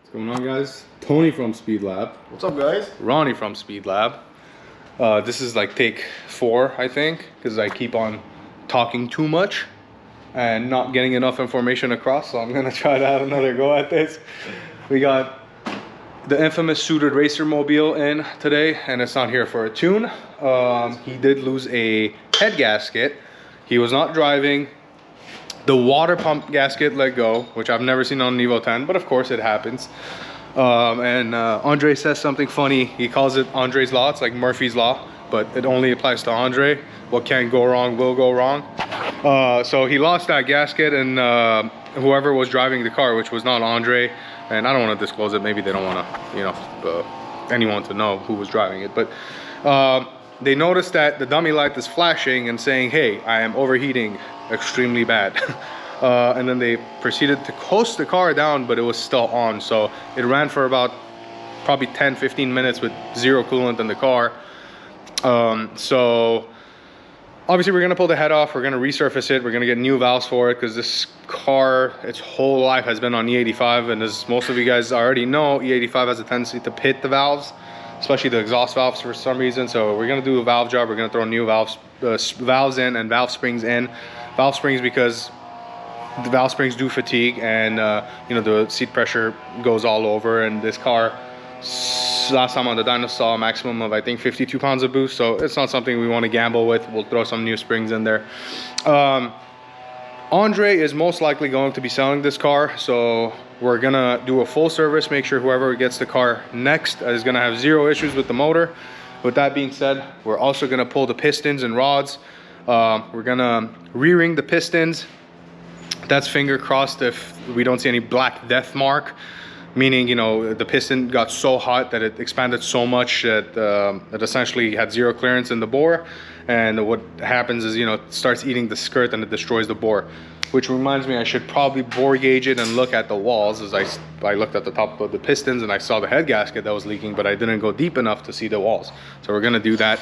What's going on, guys? Tony from Speed Lab. What's up, guys? Ronnie from Speed Lab. This is like take 4, I think, because I keep on talking too much and not getting enough information across, so I'm gonna try to have another go at this. We got the infamous suited racer mobile in today, and it's not here for a tune. He did lose a head gasket. He was not driving. The water pump gasket let go, which I've never seen on an Evo 10, but of course it happens. Andre says something funny. He calls it Andre's Law. It's like Murphy's Law, but it only applies to Andre. What can go wrong will go wrong. So he lost that gasket, and whoever was driving the car, which was not Andre, and I don't want to disclose it. Maybe they don't want to, you know, anyone to know who was driving it, but they noticed that the dummy light is flashing and saying, hey, I am overheating extremely bad. And then they proceeded to coast the car down, but it was still on. So it ran for about probably 10-15 minutes with zero coolant in the car. So obviously we're gonna pull the head off, we're gonna resurface it, we're gonna get new valves for it, because this car, its whole life has been on E85, and as most of you guys already know, E85 has a tendency to pit the valves, especially the exhaust valves for some reason. So we're gonna do a valve job. We're gonna throw new valves in and valve springs in. Valve springs because the valve springs do fatigue, and you know, the seat pressure goes all over, and this car last time on the dyno saw a maximum of I think 52 pounds of boost, so it's not something we want to gamble with. We'll throw some new springs in there. Andre is most likely going to be selling this car, so we're gonna do a full service, make sure whoever gets the car next is gonna have zero issues with the motor. With that being said, we're also gonna pull the pistons and rods. We're gonna re-ring the pistons. That's finger crossed if we don't see any black death mark, meaning, you know, the piston got so hot that it expanded so much that it essentially had zero clearance in the bore, and what happens is, you know, it starts eating the skirt and it destroys the bore. Which reminds me, I should probably bore gauge it and look at the walls, as I looked at the top of the pistons and I saw the head gasket that was leaking, but I didn't go deep enough to see the walls. So we're gonna do that.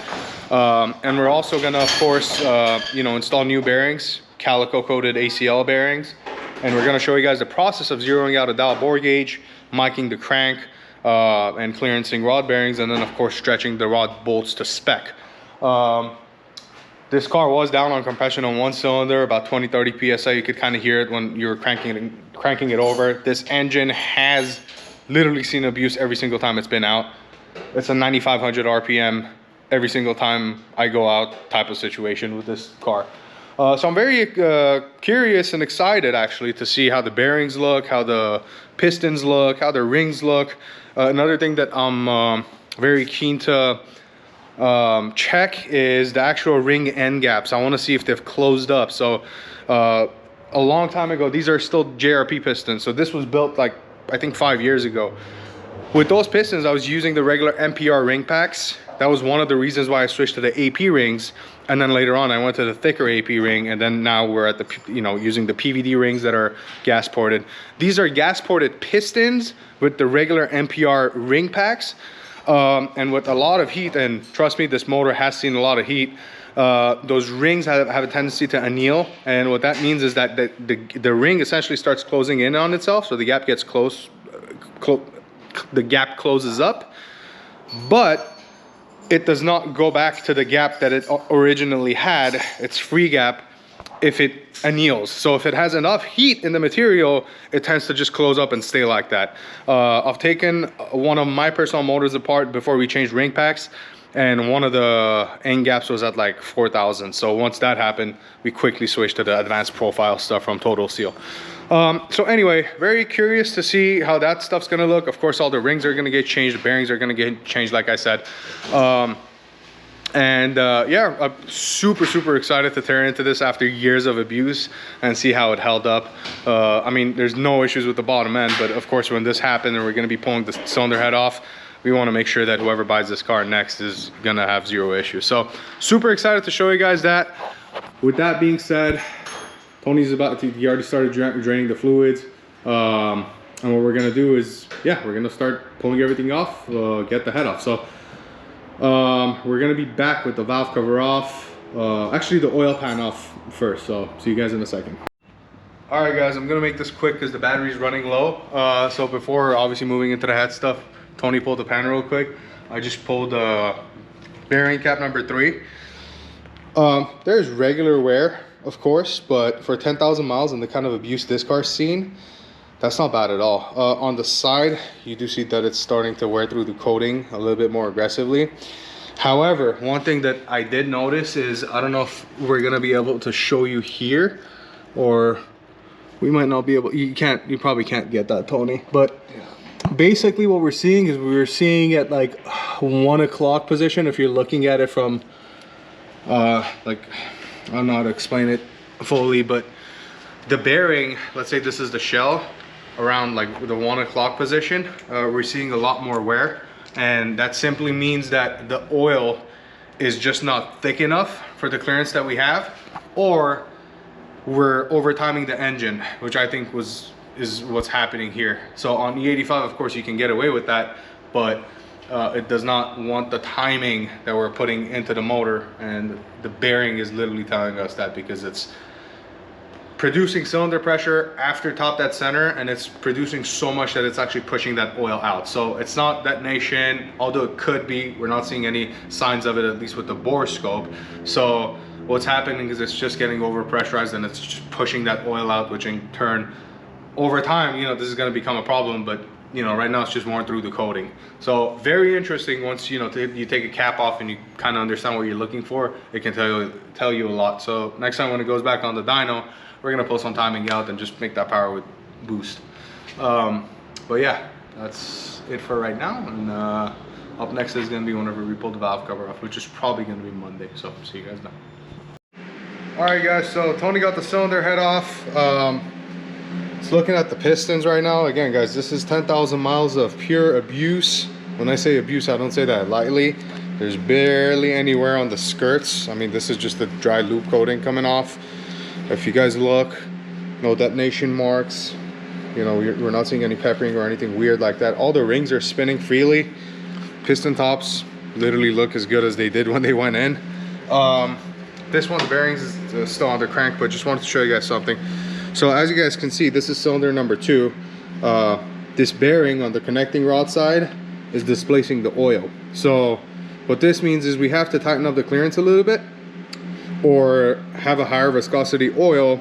And we're also gonna, of course, you know, install new bearings, calico coated ACL bearings. And we're gonna show you guys the process of zeroing out a dial bore gauge, miking the crank, and clearancing rod bearings, and then of course stretching the rod bolts to spec. This car was down on compression on one cylinder, about 20-30 psi. You could kind of hear it when you were cranking it over. This engine has literally seen abuse every single time it's been out. It's a 9,500 RPM every single time I go out type of situation with this car. So I'm very curious and excited actually to see how the bearings look, how the pistons look, how the rings look. Another thing that I'm very keen to check is the actual ring end gaps. I want to see if they've closed up. So a long time ago, these are still JRP pistons, so this was built like I think 5 years ago. With those pistons, I was using the regular MPR ring packs. That was one of the reasons why I switched to the AP rings, and then later on I went to the thicker AP ring, and then now we're at the, you know, using the PVD rings that are gas ported. These are gas ported pistons with the regular MPR ring packs. And with a lot of heat, and trust me, this motor has seen a lot of heat, those rings have a tendency to anneal, and what that means is that the ring essentially starts closing in on itself, so the gap gets the gap closes up, but it does not go back to the gap that it originally had, its free gap, if it anneals. So if it has enough heat in the material, it tends to just close up and stay like that. I've taken one of my personal motors apart before we changed ring packs, and one of the end gaps was at like 4,000. So once that happened, we quickly switched to the advanced profile stuff from Total Seal. So anyway, very curious to see how that stuff's gonna look. Of course, all the rings are gonna get changed, the bearings are gonna get changed, like I said. Yeah, I'm super excited to tear into this after years of abuse and see how it held up. I mean, there's no issues with the bottom end, but of course when this happened and we're going to be pulling the cylinder head off, we want to make sure that whoever buys this car next is going to have zero issues. So super excited to show you guys that. With that being said, Tony's he already started draining the fluids. And what we're going to do is, yeah, we're going to start pulling everything off, get the head off. So we're gonna be back with the valve cover off, actually the oil pan off first, so see you guys in a second. All right, guys, I'm gonna make this quick because the battery's running low. So before obviously moving into the head stuff, Tony pulled the pan real quick. I just pulled bearing cap number 3. There's regular wear, of course, but for 10,000 miles and the kind of abuse this car's seen, that's not bad at all. On the side, you do see that it's starting to wear through the coating a little bit more aggressively. However, one thing that I did notice is, I don't know if we're gonna be able to show you here, or we might not be able, you probably can't get that, Tony, but basically what we're seeing is we're seeing at like 1 o'clock position, if you're looking at it from like, I don't know how to explain it fully, but the bearing, let's say this is the shell, around like the 1 o'clock position, we're seeing a lot more wear, and that simply means that the oil is just not thick enough for the clearance that we have, or we're over timing the engine, which I think is what's happening here. So on E85, of course, you can get away with that, but it does not want the timing that we're putting into the motor, and the bearing is literally telling us that, because it's producing cylinder pressure after top dead center, and it's producing so much that it's actually pushing that oil out. So it's not detonation, although it could be. We're not seeing any signs of it, at least with the bore scope. So what's happening is it's just getting over pressurized, and it's just pushing that oil out, which in turn, over time, you know, this is going to become a problem. But you know, right now it's just worn through the coating. So very interesting. Once you know, you take a cap off and you kind of understand what you're looking for, it can tell you a lot. So next time when it goes back on the dyno, we're gonna pull some timing out and just make that power with boost. But yeah, that's it for right now. And up next is gonna be whenever we pull the valve cover off, which is probably gonna be Monday. So see you guys then. All right, guys. So Tony got the cylinder head off. It's looking at the pistons right now. Again, guys, this is 10,000 miles of pure abuse. When I say abuse, I don't say that lightly. There's barely any wear on the skirts. I mean, this is just the dry loop coating coming off. If you guys look, no detonation marks. You know, we're not seeing any peppering or anything weird like that. All the rings are spinning freely. Piston tops literally look as good as they did when they went in. This one, the bearings is still under crank, but just wanted to show you guys something. So as you guys can see, this is cylinder number 2. This bearing on the connecting rod side is displacing the oil. So what this means is we have to tighten up the clearance a little bit, or have a higher viscosity oil.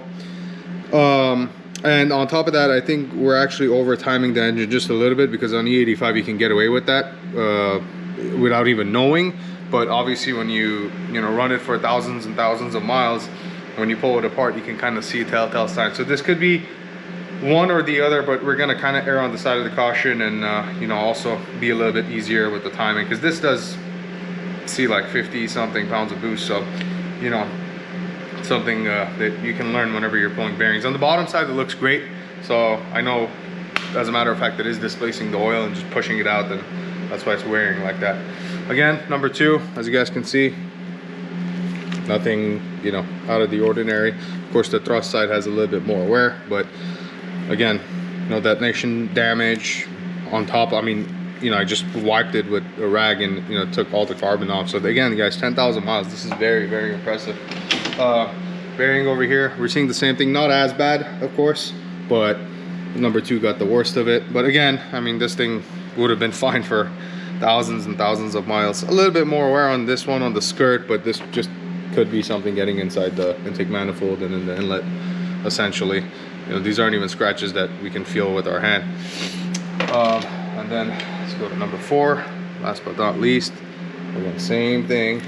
And on top of that, I think we're actually over timing the engine just a little bit, because on E85 you can get away with that without even knowing. But obviously when you run it for thousands and thousands of miles, when you pull it apart, you can kind of see telltale signs. So this could be one or the other, but we're gonna kind of err on the side of the caution, and you know, also be a little bit easier with the timing, because this does see like 50 something pounds of boost. So you know, something that you can learn whenever you're pulling bearings. On the bottom side, it looks great. So I know, as a matter of fact, it is displacing the oil and just pushing it out, and that's why it's wearing like that. Again, number 2, as you guys can see, nothing, you know, out of the ordinary. Of course, the thrust side has a little bit more wear, but again, no detonation damage on top. I mean, you know, I just wiped it with a rag and, you know, took all the carbon off. So again, guys, 10,000 miles, this is very, very impressive. Bearing over here, we're seeing the same thing, not as bad, of course, but number 2 got the worst of it. But again, I mean, this thing would have been fine for thousands and thousands of miles. A little bit more wear on this one, on the skirt, but this just could be something getting inside the intake manifold and in the inlet, essentially. You know, these aren't even scratches that we can feel with our hand. And then let's go to number 4, last but not least. Again, same thing.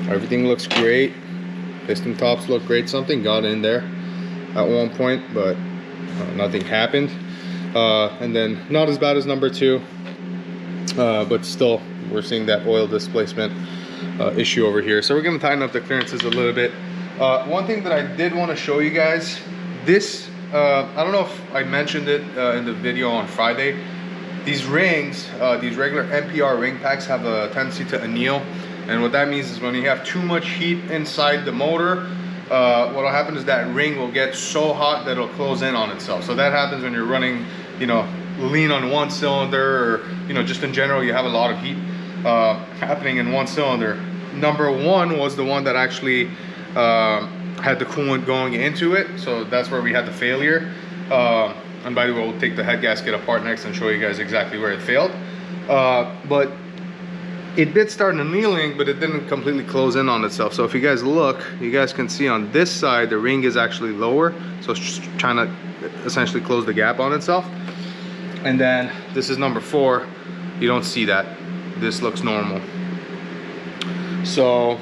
Everything looks great. Piston tops look great. Something got in there at one point, but nothing happened. And then not as bad as number 2, but still we're seeing that oil displacement issue over here. So we're going to tighten up the clearances a little bit. One thing that I did want to show you guys, this I don't know if I mentioned it in the video on Friday. These rings, these regular NPR ring packs, have a tendency to anneal. And what that means is when you have too much heat inside the motor, what will happen is that ring will get so hot that it'll close in on itself. So that happens when you're running, you know, lean on one cylinder, or, you know, just in general, you have a lot of heat happening in one cylinder. Number 1 was the one that actually had the coolant going into it, so that's where we had the failure. And by the way, we'll take the head gasket apart next and show you guys exactly where it failed. But it did start annealing, but it didn't completely close in on itself. So if you guys look, you guys can see on this side, the ring is actually lower. So it's just trying to essentially close the gap on itself. And then this is number 4. You don't see that. This looks normal. So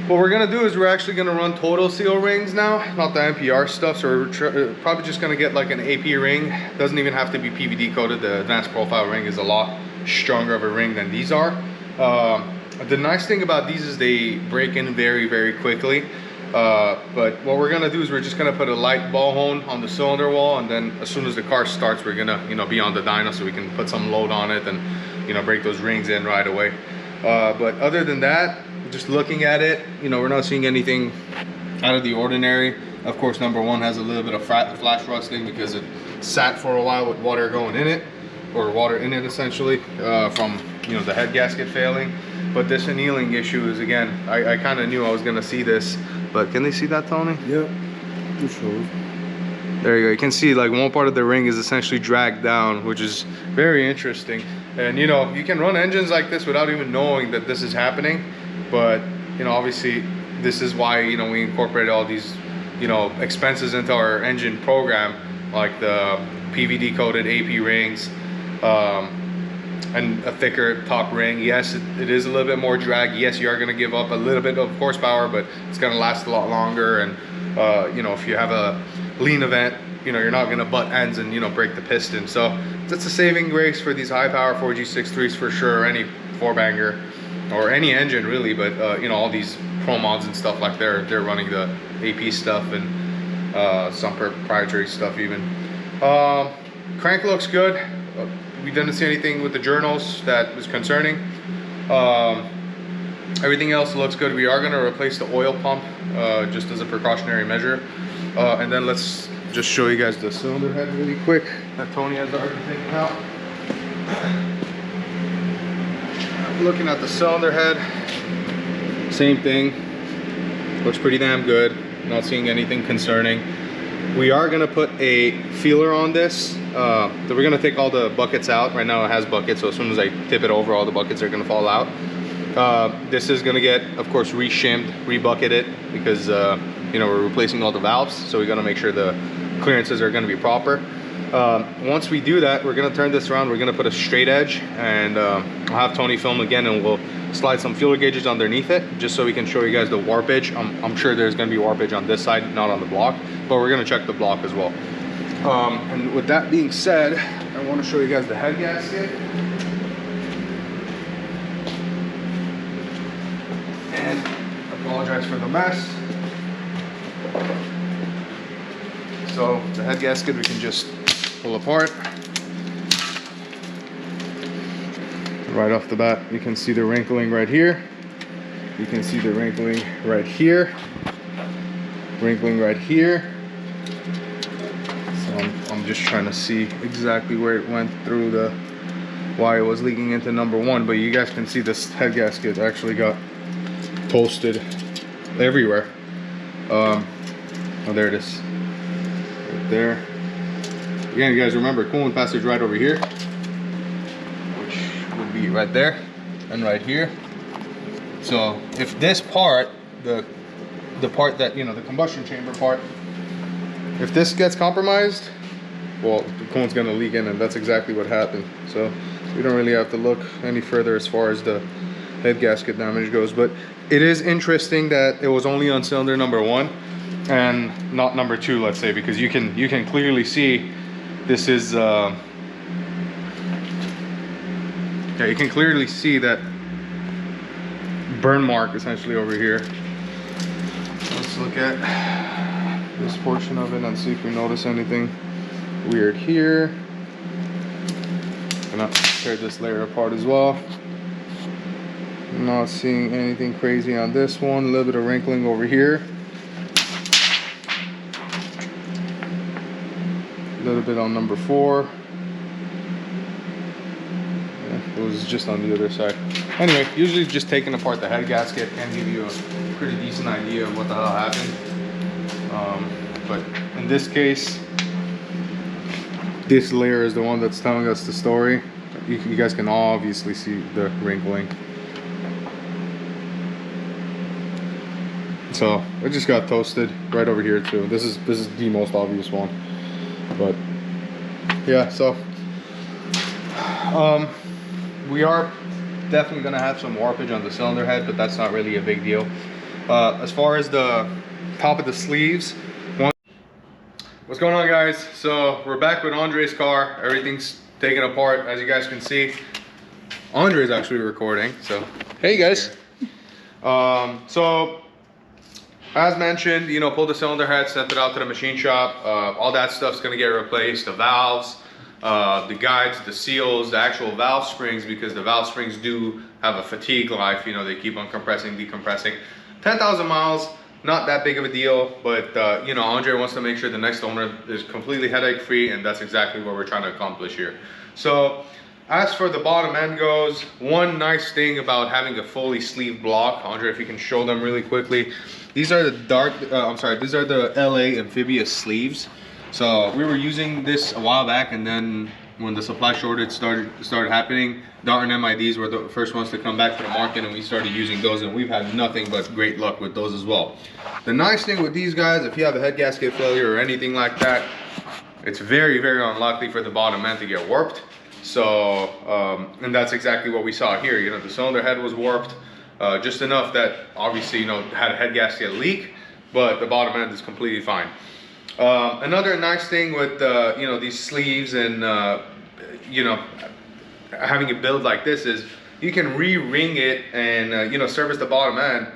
what we're gonna do is we're actually gonna run total seal rings now, not the NPR stuff. So we're probably just gonna get like an AP ring. Doesn't even have to be PVD coated. The advanced profile ring is a lot stronger of a ring than these are. The nice thing about these is they break in very, very quickly. But what we're gonna do is we're just gonna put a light ball hone on the cylinder wall, and then as soon as the car starts, we're gonna, you know, be on the dyno so we can put some load on it and, you know, break those rings in right away. But other than that, just looking at it, you know, we're not seeing anything out of the ordinary. Of course, number 1 has a little bit of flash rusting because it sat for a while with water going in it, or water in it essentially, from, you know, the head gasket failing. But this annealing issue is, again, I kind of knew I was gonna see this, but can they see that, Tony? Yep, it shows. There you go. You can see like one part of the ring is essentially dragged down, which is very interesting. And you know, you can run engines like this without even knowing that this is happening. But you know, obviously this is why, you know, we incorporate all these, you know, expenses into our engine program, like the PVD coated AP rings, and a thicker top ring. Yes, it is a little bit more drag. Yes, you are going to give up a little bit of horsepower, but it's going to last a lot longer. And you know, if you have a lean event, you know, you're not going to butt ends and, you know, break the piston. So that's a saving grace for these high power 4G63s for sure, or any 4-banger or any engine really. But you know, all these pro mods and stuff, like they're running the AP stuff and some proprietary stuff even. Crank looks good. We didn't see anything with the journals that was concerning. Everything else looks good. We are going to replace the oil pump just as a precautionary measure. And then let's just show you guys the cylinder head really quick that Tony has already taken out. Looking at the cylinder head, same thing. Looks pretty damn good. Not seeing anything concerning. We are going to put a feeler on this. So we're going to take all the buckets out. Right now it has buckets, so as soon as I tip it over, all the buckets are going to fall out. This is going to get, of course, re-shimmed, re-bucketed, because you know, we're replacing all the valves, so we got to make sure the clearances are going to be proper. Once we do that, we're going to turn this around. We're going to put a straight edge, and I'll have Tony film again, and we'll slide some feeler gauges underneath it just so we can show you guys the warpage. I'm sure there's going to be warpage on this side, not on the block, but we're going to check the block as well. And with that being said, I want to show you guys the head gasket. And apologize for the mess. So the head gasket we can just pull apart. Right off the bat, you can see the wrinkling right here. You can see the wrinkling right here. Wrinkling right here. So I'm just trying to see exactly where it went through the, why it was leaking into number 1. But you guys can see this head gasket actually got toasted everywhere. Oh, there it is. Right there. Again, you guys remember coolant passage right over here, which would be right there and right here. So if this part, the part that, you know, the combustion chamber part, if this gets compromised, well, the coolant's gonna leak in, and that's exactly what happened. So we don't really have to look any further as far as the head gasket damage goes. But it is interesting that it was only on cylinder number 1 and not number 2, let's say, because you can clearly see this is yeah, you can clearly see that burn mark essentially over here. Let's look at this portion of it and see if we notice anything weird here. Gonna tear this layer apart as well. Not seeing anything crazy on this one. A little bit of wrinkling over here. A little bit on number 4. Yeah, it was just on the other side. Anyway, usually just taking apart the head gasket can give you pretty decent idea of what the hell happened. But in this case, this layer is the one that's telling us the story. You guys can obviously see the wrinkling. So it just got toasted right over here too. This is the most obvious one. But yeah, so we are definitely gonna have some warpage on the cylinder head, but that's not really a big deal. As far as the top of the sleeves, what's going on, guys? So we're back with Andre's car. Everything's taken apart, as you guys can see. Andre's actually recording, so hey guys. So as mentioned, you know, pulled the cylinder head, sent it out to the machine shop. All that stuff's gonna get replaced. The valves, the guides, the seals, the actual valve springs, because the valve springs do have a fatigue life. You know, they keep on compressing, decompressing. 10,000 miles, not that big of a deal, but you know, Andre wants to make sure the next owner is completely headache free, and that's exactly what we're trying to accomplish here. So as for the bottom end goes, one nice thing about having a fully sleeved block, Andre, if you can show them really quickly, these are the these are the LA amphibious sleeves. So we were using this a while back, and then when the supply shortage started happening, Dart and MIDs were the first ones to come back to the market, and we started using those, and we've had nothing but great luck with those as well. The nice thing with these guys, if you have a head gasket failure or anything like that, it's very, very unlikely for the bottom end to get warped. So, and that's exactly what we saw here. You know, the cylinder head was warped just enough that obviously, you know, had a head gasket leak, but the bottom end is completely fine. Another nice thing with you know, these sleeves and you know, having a build like this is you can re-ring it and you know, service the bottom end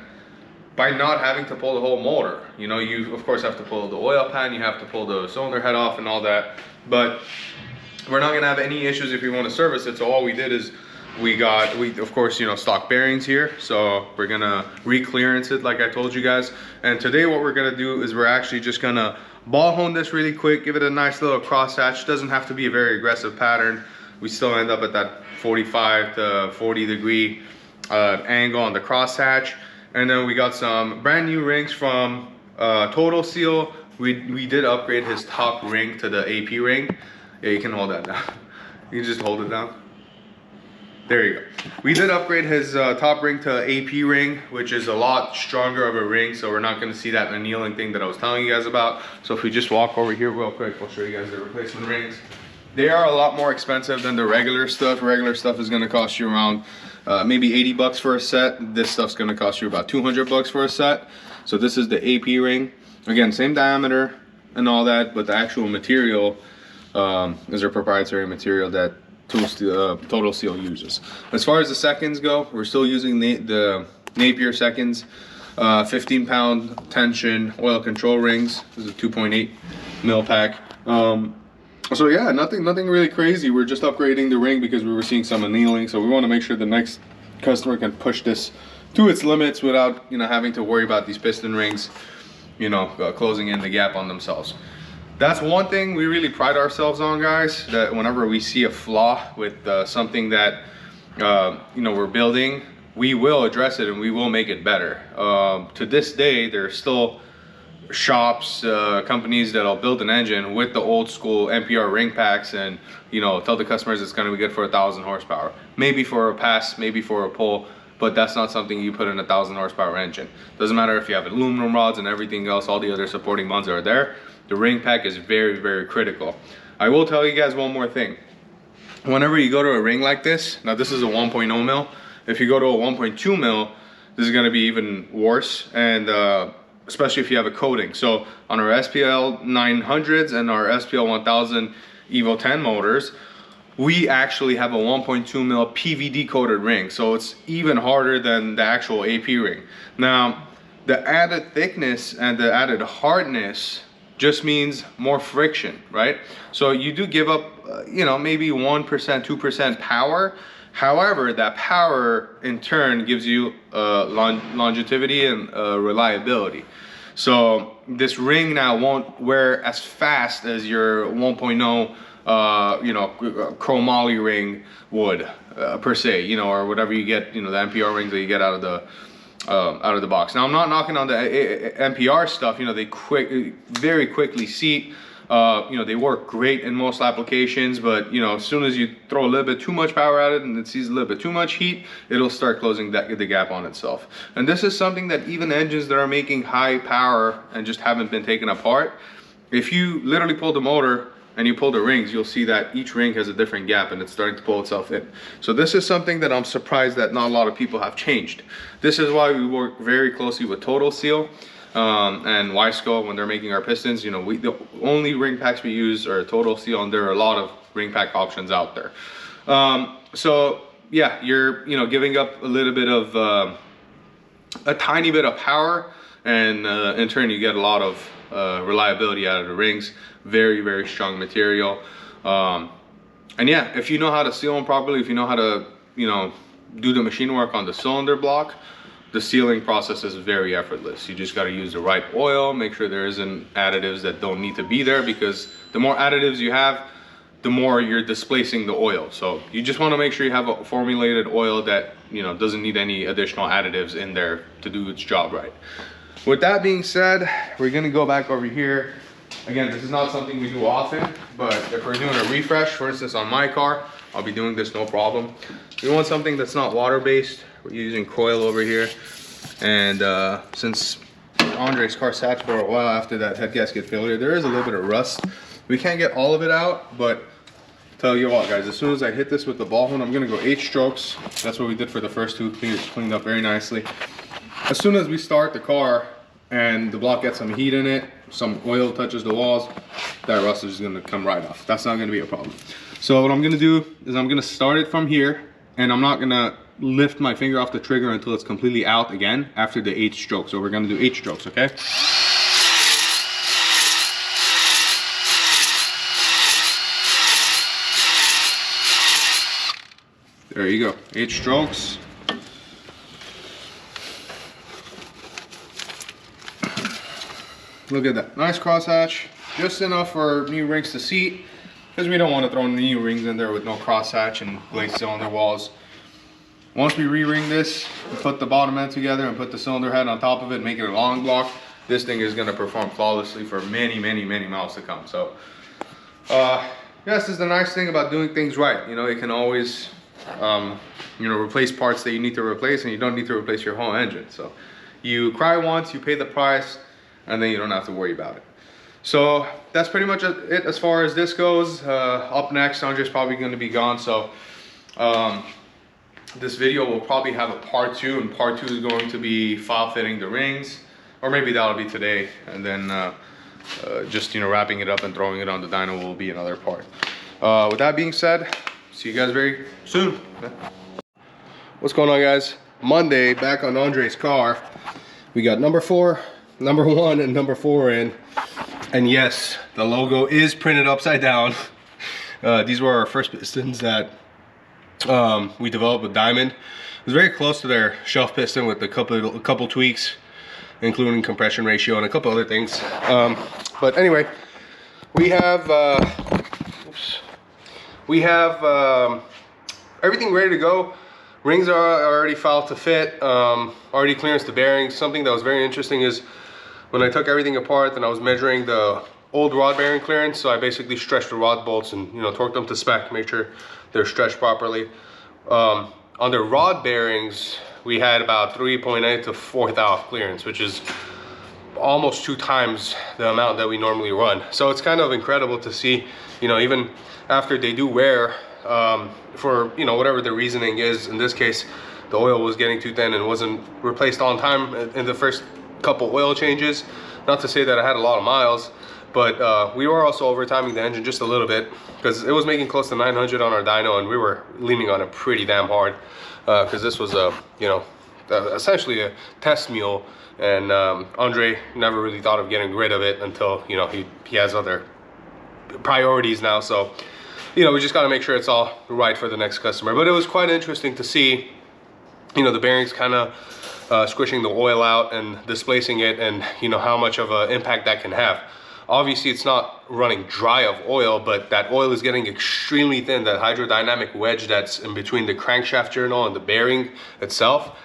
by not having to pull the whole motor. You know, you of course have to pull the oil pan, you have to pull the cylinder head off and all that, but we're not gonna have any issues if you want to service it. So all we did is we of course, you know, stock bearings here, so we're gonna re-clearance it like I told you guys. And today what we're gonna do is we're actually just gonna ball hone this really quick, give it a nice little cross hatch. Doesn't have to be a very aggressive pattern. We still end up at that 45 to 40 degree angle on the cross hatch. And then we got some brand new rings from Total Seal. We did upgrade his top ring to the AP ring. Yeah, you can hold that down. You can just hold it down. There you go. We did upgrade his top ring to AP ring, which is a lot stronger of a ring, so we're not going to see that annealing thing that I was telling you guys about. So if we just walk over here real quick, I'll show you guys the replacement rings. They are a lot more expensive than the regular stuff. Regular stuff is going to cost you around maybe 80 bucks for a set. This stuff's going to cost you about 200 bucks for a set. So this is the AP ring. Again, same diameter and all that, but the actual material is a proprietary material that Total Seal uses. As far as the seconds go, we're still using the Napier seconds, 15-pound tension oil control rings. This is a 2.8 mil pack. So yeah, nothing really crazy. We're just upgrading the ring because we were seeing some annealing, so we want to make sure the next customer can push this to its limits without, you know, having to worry about these piston rings, you know, closing in the gap on themselves. That's one thing we really pride ourselves on, guys, that whenever we see a flaw with something that you know, we're building, we will address it and we will make it better. To this day, there's still shops, companies that'll build an engine with the old school NPR ring packs and, you know, tell the customers it's going to be good for 1,000 horsepower, maybe for a pass, maybe for a pull, but that's not something you put in a 1,000 horsepower engine. Doesn't matter if you have aluminum rods and everything else, all the other supporting bonds are there. The ring pack is very, very critical. I will tell you guys one more thing. Whenever you go to a ring like this, now this is a 1.0 mil. If you go to a 1.2 mil, this is gonna be even worse, and especially if you have a coating. So on our SPL 900s and our SPL 1000 Evo 10 motors, we actually have a 1.2 mil PVD coated ring. So it's even harder than the actual AP ring. Now, the added thickness and the added hardness just means more friction, right? So you do give up, you know, maybe 1%, 2% power. However, that power in turn gives you longevity and reliability. So this ring now won't wear as fast as your 1.0, you know, chromoly ring would per se, you know, or whatever you get, you know, the NPR rings that you get out of the out of the box. Now I'm not knocking on the NPR stuff. You know, they very quickly seat. You know, they work great in most applications, but you know, as soon as you throw a little bit too much power at it and it sees a little bit too much heat, it'll start closing the gap on itself. And this is something that even engines that are making high power and just haven't been taken apart, if you literally pull the motor and you pull the rings, you'll see that each ring has a different gap and it's starting to pull itself in. So this is something that I'm surprised that not a lot of people have changed. This is why we work very closely with Total Seal and Wiseco when they're making our pistons. You know, the only ring packs we use are Total Seal, and there are a lot of ring pack options out there. So yeah, you're, you know, giving up a little bit of a tiny bit of power, and in turn you get a lot of reliability out of the rings. Very, very strong material. And yeah, if you know how to seal them properly, if you know how to, you know, do the machine work on the cylinder block, the sealing process is very effortless. You just got to use the right oil, make sure there isn't additives that don't need to be there, because the more additives you have, the more you're displacing the oil. So you just want to make sure you have a formulated oil that, you know, doesn't need any additional additives in there to do its job right. With that being said, we're going to go back over here. Again, this is not something we do often, but if we're doing a refresh, for instance on my car, I'll be doing this no problem. We want something that's not water-based. We're using coil over here, and since Andre's car sat for a while after that head gasket failure, there is a little bit of rust. We can't get all of it out, but tell you what, guys, as soon as I hit this with the ball horn, I'm gonna go 8 strokes. That's what we did for the first 2. Cleaned up very nicely. As soon as we start the car and the block gets some heat in it, some oil touches the walls, that rust is gonna come right off. That's not gonna be a problem. So what I'm gonna do is I'm gonna start it from here, and I'm not gonna lift my finger off the trigger until it's completely out again after the 8 strokes. So we're gonna do 8 strokes, okay? There you go, 8 strokes. Look at that, nice crosshatch, just enough for new rings to seat, because we don't want to throw new rings in there with no crosshatch and glazed cylinder walls. Once we re-ring this, we put the bottom end together and put the cylinder head on top of it, make it a long block, this thing is going to perform flawlessly for many, many, many miles to come. So, this is the nice thing about doing things right. You know, you can always, you know, replace parts that you need to replace, and you don't need to replace your whole engine. So, you cry once, you pay the price, and then you don't have to worry about it. So that's pretty much it as far as this goes. Up next, Andre's probably going to be gone, so this video will probably have a part 2, and part 2 is going to be file fitting the rings, or maybe that'll be today, and then just, you know, wrapping it up and throwing it on the dyno will be another part. With that being said, see you guys very soon. What's going on, guys? Monday, back on Andre's car. We got number 4, number 1, and number 4 in. And yes, the logo is printed upside down. These were our first pistons that we developed with Diamond. It was very close to their shelf piston with a couple tweaks, including compression ratio and a couple other things. But anyway, we have everything ready to go. Rings are already filed to fit, already clearance the bearings. Something that was very interesting is when I took everything apart and I was measuring the old rod bearing clearance, so I basically stretched the rod bolts and, you know, torqued them to spec, make sure they're stretched properly. On the rod bearings, we had about 3.8 to 4th off clearance, which is almost 2 times the amount that we normally run. So it's kind of incredible to see, you know, even after they do wear, for, you know, whatever the reasoning is. In this case, the oil was getting too thin and wasn't replaced on time in the first couple oil changes. Not to say that I had a lot of miles, but we were also overtiming the engine just a little bit, because it was making close to 900 on our dyno, and we were leaning on it pretty damn hard, because this was a, you know, essentially a test mule, and Andre never really thought of getting rid of it until, you know, he has other priorities now. So, you know, we just got to make sure it's all right for the next customer. But it was quite interesting to see, you know, the bearings kind of squishing the oil out and displacing it, and, you know, how much of an impact that can have. Obviously, it's not running dry of oil, but that oil is getting extremely thin. That hydrodynamic wedge that's in between the crankshaft journal and the bearing itself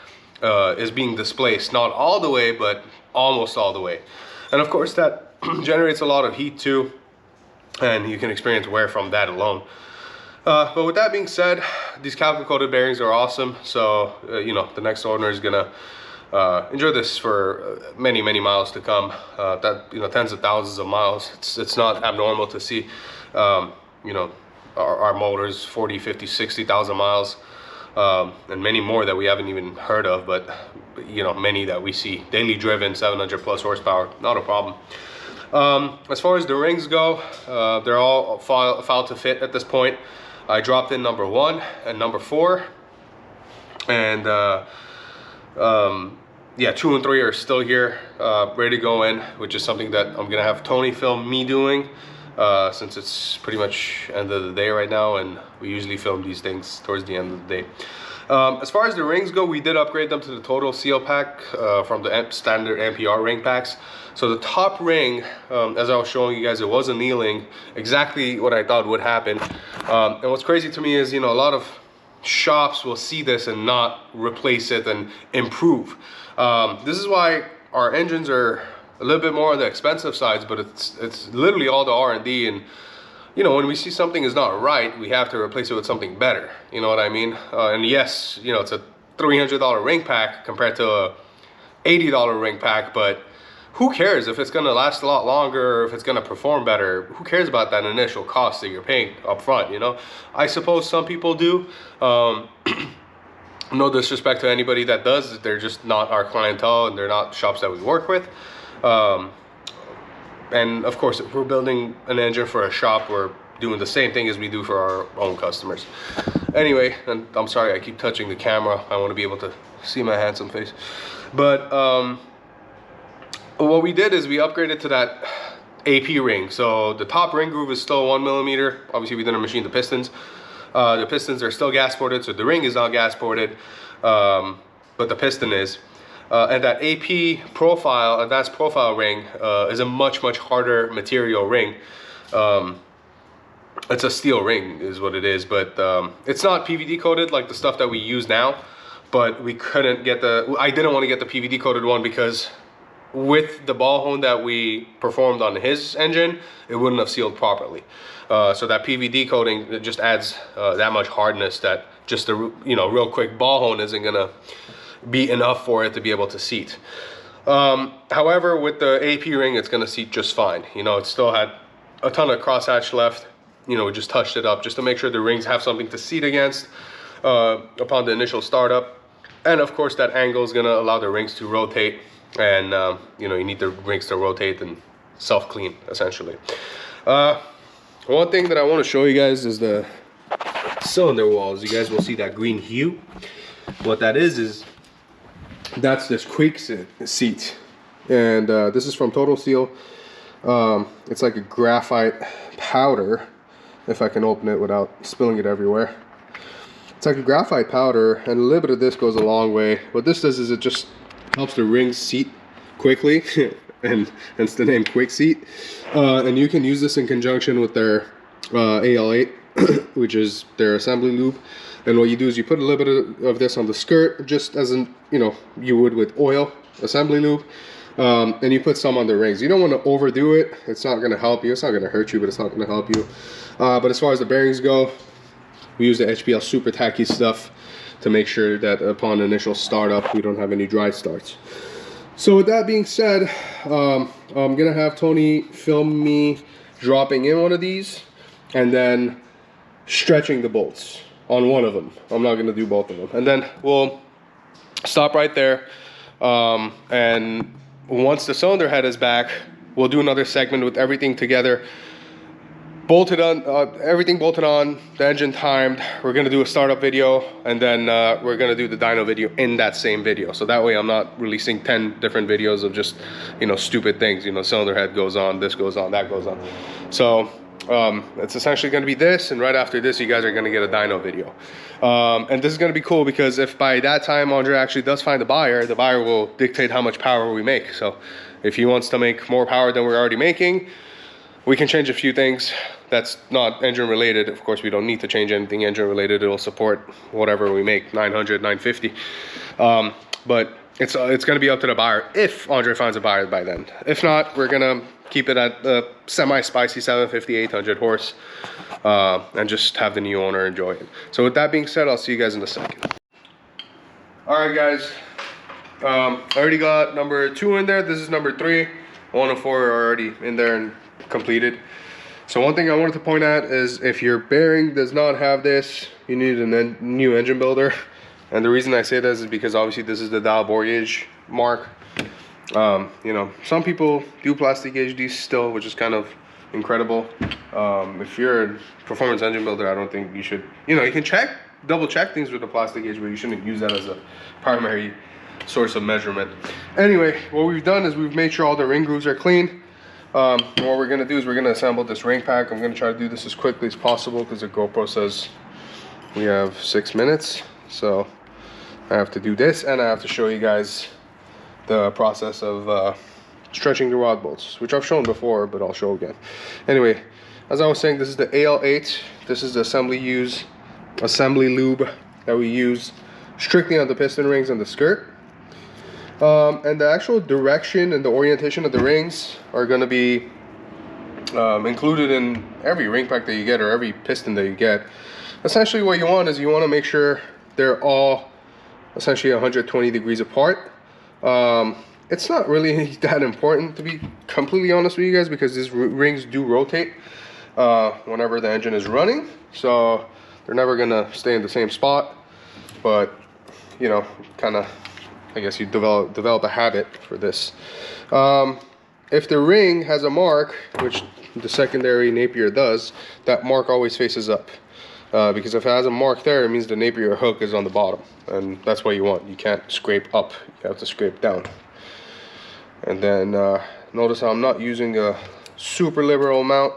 is being displaced, not all the way, but almost all the way. And of course that generates a lot of heat too, and you can experience wear from that alone. But with that being said, these caliper coated bearings are awesome. So you know, the next owner is gonna enjoy this for many miles to come. That, you know, tens of thousands of miles. It's not abnormal to see you know, our motors 40, 50, 60,000 miles, and many more that we haven't even heard of, but you know, many that we see daily driven, 700 plus horsepower, not a problem. As far as the rings go, they're all filed to fit at this point. I dropped in number 1 and number 4, and yeah, 2 and 3 are still here, ready to go in, which is something that I'm gonna have Tony film me doing, since it's pretty much end of the day right now, and we usually film these things towards the end of the day. As far as the rings go, we did upgrade them to the total seal pack from the standard NPR ring packs. So the top ring, as I was showing you guys, it was annealing, exactly what I thought would happen. And what's crazy to me is, you know, a lot of shops will see this and not replace it and improve. This is why our engines are a little bit more on the expensive sides, but it's literally all the R&D, and you know, when we see something is not right, we have to replace it with something better. You know what I mean? And yes, you know, it's a $300 ring pack compared to a $80 ring pack, but who cares if it's gonna last a lot longer, or if it's gonna perform better? Who cares about that initial cost that you're paying up front, you know? I suppose some people do. No disrespect to anybody that does, they're just not our clientele, and they're not shops that we work with. And of course, if we're building an engine for a shop, we're doing the same thing as we do for our own customers. Anyway, and I'm sorry I keep touching the camera, I want to be able to see my handsome face. But what we did is we upgraded to that AP ring. So the top ring groove is still 1 millimeter. Obviously we didn't machine the pistons. The pistons are still gas ported, so the ring is not gas ported, but the piston is. And that AP profile, advanced profile ring, is a much harder material ring. It's a steel ring is what it is, but it's not PVD coated like the stuff that we use now. But we couldn't get I didn't want to get the PVD coated one because with the ball hone that we performed on his engine, it wouldn't have sealed properly. So that PVD coating, it just adds that much hardness that just a real quick ball hone isn't gonna be enough for it to be able to seat. However, with the AP ring, it's gonna seat just fine. You know, it still had a ton of crosshatch left. You know, we just touched it up just to make sure the rings have something to seat against upon the initial startup. And of course, that angle is gonna allow the rings to rotate, and you know, you need the rings to rotate and self-clean essentially. One thing that I want to show you guys is the cylinder walls. You guys will see that green hue. What that is that's this quake seat, and this is from Total Seal. It's like a graphite powder, if I can open it without spilling it everywhere. It's like a graphite powder, and a little bit of this goes a long way. What this does is it just helps the rings seat quickly, and hence the name Quick Seat. And you can use this in conjunction with their AL8, which is their assembly lube. And what you do is you put a little bit of this on the skirt, just as you would with oil assembly lube, and you put some on the rings. You don't want to overdo it. It's not going to help you. It's not going to hurt you, but it's not going to help you. But as far as the bearings go, we use the HPL super tacky stuff to make sure that upon initial startup we don't have any dry starts. So with that being said, I'm gonna have Tony film me dropping in one of these and then stretching the bolts on one of them. I'm not gonna do both of them. And then we'll stop right there, and once the cylinder head is back, we'll do another segment with everything together, bolted on, everything bolted on, the engine timed. We're gonna do a startup video, and then we're gonna do the dyno video in that same video. So that way I'm not releasing 10 different videos of just, stupid things. Cylinder head goes on, this goes on, that goes on. So it's essentially gonna be this, and right after this, you guys are gonna get a dyno video. And this is gonna be cool because if by that time Andre actually does find the buyer will dictate how much power we make. So if he wants to make more power than we're already making, we can change a few things that's not engine related. Of course, we don't need to change anything engine related. It'll support whatever we make, 900, 950. but it's going to be up to the buyer if Andre finds a buyer by then. If not, we're going to keep it at the semi-spicy 750, 800 horse, and just have the new owner enjoy it. So with that being said, I'll see you guys in a second. All right, guys. I already got number 2 in there. This is number 3. 1 and 4 are already in there and completed. So one thing I wanted to point out is if your bearing does not have this, you need a new engine builder. And the reason I say this is because obviously this is the dial bore gauge mark. You know, some people do plastic gauge these still, which is kind of incredible. If you're a performance engine builder, I don't think you should, you know, you can double check things with a plastic gauge, but you shouldn't use that as a primary source of measurement. Anyway, what we've done is we've made sure all the ring grooves are clean. And what we're gonna do is we're gonna assemble this ring pack. I'm gonna try to do this as quickly as possible because the GoPro says we have 6 minutes. So I have to do this, and I have to show you guys the process of stretching the rod bolts, which I've shown before, but I'll show again. Anyway, as I was saying, this is the AL8. This is the assembly lube that we use strictly on the piston rings and the skirt. And the actual direction and the orientation of the rings are going to be included in every ring pack that you get, or every piston that you get. Essentially what you want is you want to make sure they're all essentially 120 degrees apart. It's not really that important, to be completely honest with you guys, because these rings do rotate whenever the engine is running, so they're never gonna stay in the same spot. But you know, kind of, I guess you develop a habit for this. If the ring has a mark, which the secondary Napier does, that mark always faces up. Because if it has a mark there, it means the Napier hook is on the bottom, and that's what you want. You can't scrape up, you have to scrape down. And then notice how I'm not using a super liberal amount,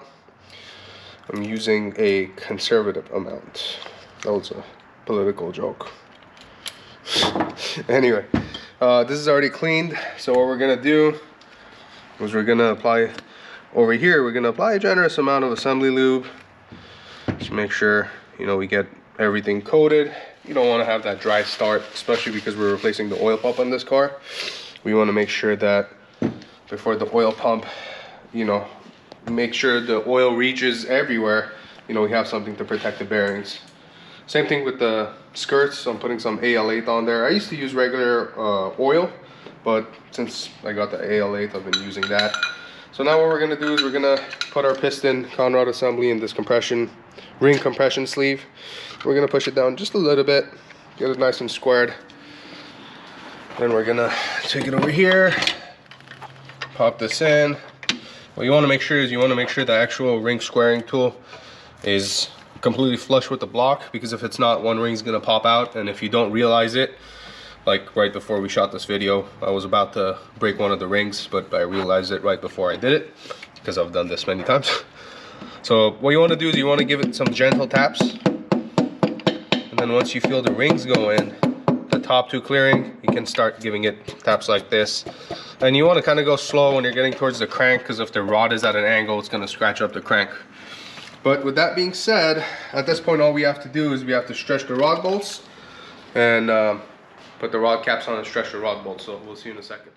I'm using a conservative amount. That was a political joke. Anyway, this is already cleaned, so what we're gonna do is we're gonna apply over here, we're gonna apply a generous amount of assembly lube. Just make sure, you know, we get everything coated. You don't want to have that dry start, especially because we're replacing the oil pump on this car. We want to make sure that before the oil pump, you know, make sure the oil reaches everywhere. You know, we have something to protect the bearings. Same thing with the skirts. So I'm putting some AL8 on there. I used to use regular oil, but since I got the AL8, I've been using that. So now what we're gonna do is we're gonna put our piston conrod assembly in this ring compression sleeve. We're gonna push it down just a little bit, get it nice and squared. Then we're gonna take it over here, pop this in. What you wanna make sure is the actual ring squaring tool is completely flush with the block, because if it's not, one ring's gonna pop out, and if you don't realize it, like right before we shot this video, I was about to break one of the rings, but I realized it right before I did it, because I've done this many times. So what you want to do is you want to give it some gentle taps, and then once you feel the rings go in, the top 2 clearing, you can start giving it taps like this. And you want to kind of go slow when you're getting towards the crank, because if the rod is at an angle, it's going to scratch up the crank. But with that being said, at this point all we have to do is we have to stretch the rod bolts and put the rod caps on and stretch the rod bolts. So we'll see you in a second.